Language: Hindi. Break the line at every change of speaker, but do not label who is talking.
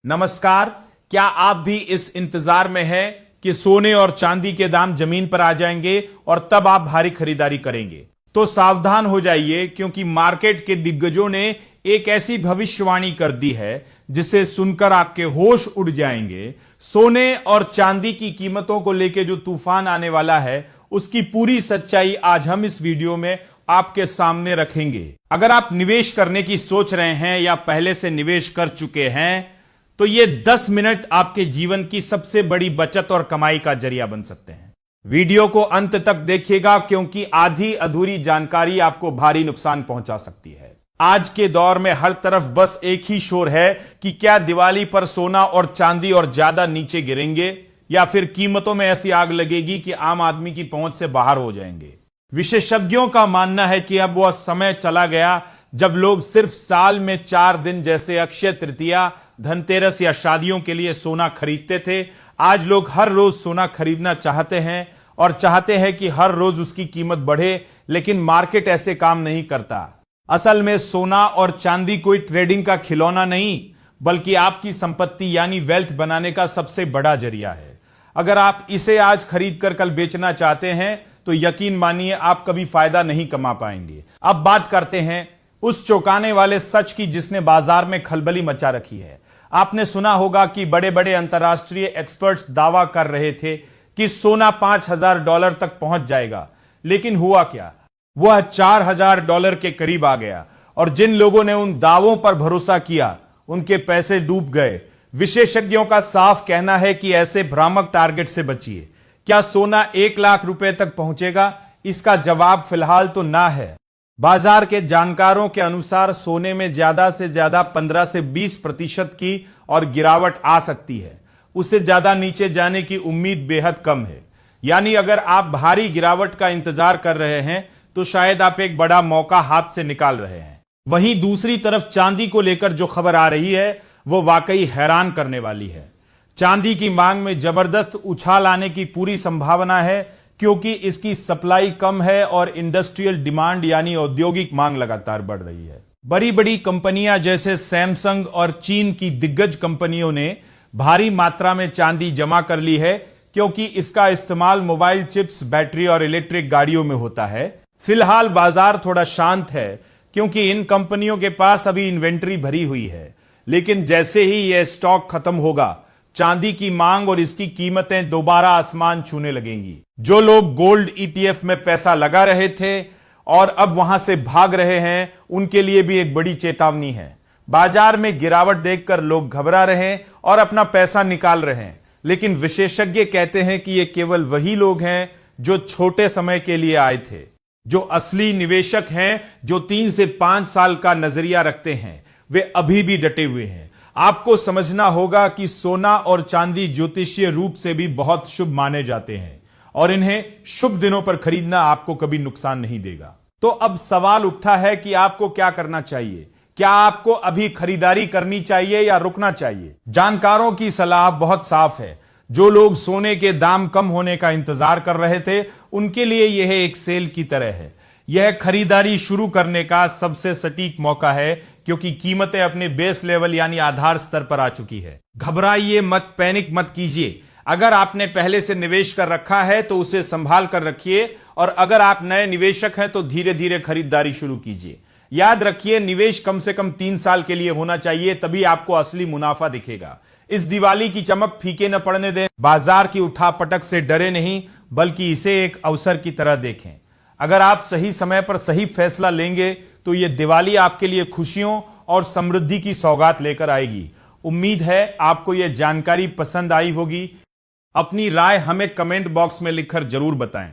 नमस्कार। क्या आप भी इस इंतजार में हैं कि सोने और चांदी के दाम जमीन पर आ जाएंगे और तब आप भारी खरीदारी करेंगे? तो सावधान हो जाइए, क्योंकि मार्केट के दिग्गजों ने एक ऐसी भविष्यवाणी कर दी है जिसे सुनकर आपके होश उड़ जाएंगे। सोने और चांदी की कीमतों को लेकर जो तूफान आने वाला है, उसकी पूरी सच्चाई आज हम इस वीडियो में आपके सामने रखेंगे। अगर आप निवेश करने की सोच रहे हैं या पहले से निवेश कर चुके हैं, तो ये 10 मिनट आपके जीवन की सबसे बड़ी बचत और कमाई का जरिया बन सकते हैं। वीडियो को अंत तक देखिएगा, क्योंकि आधी अधूरी जानकारी आपको भारी नुकसान पहुंचा सकती है। आज के दौर में हर तरफ बस एक ही शोर है कि क्या दिवाली पर सोना और चांदी और ज्यादा नीचे गिरेंगे या फिर कीमतों में ऐसी आग लगेगी कि आम आदमी की पहुंच से बाहर हो जाएंगे। विशेषज्ञों का मानना है कि अब वह समय चला गया जब लोग सिर्फ साल में 4 दिन जैसे अक्षय तृतीया, धनतेरस या शादियों के लिए सोना खरीदते थे। आज लोग हर रोज सोना खरीदना चाहते हैं और चाहते हैं कि हर रोज उसकी कीमत बढ़े, लेकिन मार्केट ऐसे काम नहीं करता। असल में सोना और चांदी कोई ट्रेडिंग का खिलौना नहीं, बल्कि आपकी संपत्ति यानी वेल्थ बनाने का सबसे बड़ा जरिया है। अगर आप इसे आज खरीद कर कल बेचना चाहते हैं, तो यकीन मानिए आप कभी फायदा नहीं कमा पाएंगे। अब बात करते हैं उस चौंकाने वाले सच की जिसने बाजार में खलबली मचा रखी है। आपने सुना होगा कि बड़े बड़े अंतर्राष्ट्रीय एक्सपर्ट्स दावा कर रहे थे कि सोना $5,000 तक पहुंच जाएगा, लेकिन हुआ क्या? वह $4,000 के करीब आ गया, और जिन लोगों ने उन दावों पर भरोसा किया, उनके पैसे डूब गए। विशेषज्ञों का साफ कहना है कि ऐसे भ्रामक टारगेट से बचिए। क्या सोना 1 लाख रुपए तक पहुंचेगा? इसका जवाब फिलहाल तो ना है। बाजार के जानकारों के अनुसार सोने में ज्यादा से ज्यादा 15 से 20% की और गिरावट आ सकती है। उससे ज्यादा नीचे जाने की उम्मीद बेहद कम है। यानी अगर आप भारी गिरावट का इंतजार कर रहे हैं, तो शायद आप एक बड़ा मौका हाथ से निकाल रहे हैं। वहीं दूसरी तरफ चांदी को लेकर जो खबर आ रही है, वो वाकई हैरान करने वाली है। चांदी की मांग में जबरदस्त उछाल आने की पूरी संभावना है, क्योंकि इसकी सप्लाई कम है और इंडस्ट्रियल डिमांड यानी औद्योगिक मांग लगातार बढ़ रही है। बड़ी बड़ी कंपनियां जैसे सैमसंग और चीन की दिग्गज कंपनियों ने भारी मात्रा में चांदी जमा कर ली है, क्योंकि इसका इस्तेमाल मोबाइल चिप्स, बैटरी और इलेक्ट्रिक गाड़ियों में होता है। फिलहाल बाजार थोड़ा शांत है, क्योंकि इन कंपनियों के पास अभी इन्वेंट्री भरी हुई है। लेकिन जैसे ही यह स्टॉक खत्म होगा, चांदी की मांग और इसकी कीमतें दोबारा आसमान छूने लगेंगी। जो लोग गोल्ड ETF में पैसा लगा रहे थे और अब वहां से भाग रहे हैं, उनके लिए भी एक बड़ी चेतावनी है। बाजार में गिरावट देखकर लोग घबरा रहे हैं और अपना पैसा निकाल रहे हैं, लेकिन विशेषज्ञ कहते हैं कि ये केवल वही लोग हैं जो छोटे समय के लिए आए थे। जो असली निवेशक हैं, जो 3 से 5 साल का नजरिया रखते हैं, वे अभी भी डटे हुए हैं। आपको समझना होगा कि सोना और चांदी ज्योतिषीय रूप से भी बहुत शुभ माने जाते हैं, और इन्हें शुभ दिनों पर खरीदना आपको कभी नुकसान नहीं देगा। तो अब सवाल उठता है कि आपको क्या करना चाहिए। क्या आपको अभी खरीदारी करनी चाहिए या रुकना चाहिए? जानकारों की सलाह बहुत साफ है। जो लोग सोने के दाम कम होने का इंतजार कर रहे थे, उनके लिए यह एक सेल की तरह है। यह खरीदारी शुरू करने का सबसे सटीक मौका है, क्योंकि कीमतें अपने बेस लेवल यानी आधार स्तर पर आ चुकी है। घबराइए मत, पैनिक मत कीजिए। अगर आपने पहले से निवेश कर रखा है तो उसे संभाल कर रखिए, और अगर आप नए निवेशक हैं तो धीरे धीरे खरीदारी शुरू कीजिए। याद रखिए, निवेश कम से कम 3 साल के लिए होना चाहिए, तभी आपको असली मुनाफा दिखेगा। इस दिवाली की चमक फीके न पड़ने दें। बाजार की उठापटक से डरे नहीं, बल्कि इसे एक अवसर की तरह देखें। अगर आप सही समय पर सही फैसला लेंगे, तो यह दिवाली आपके लिए खुशियों और समृद्धि की सौगात लेकर आएगी। उम्मीद है आपको यह जानकारी पसंद आई होगी। अपनी राय हमें कमेंट बॉक्स में लिखकर जरूर बताएं।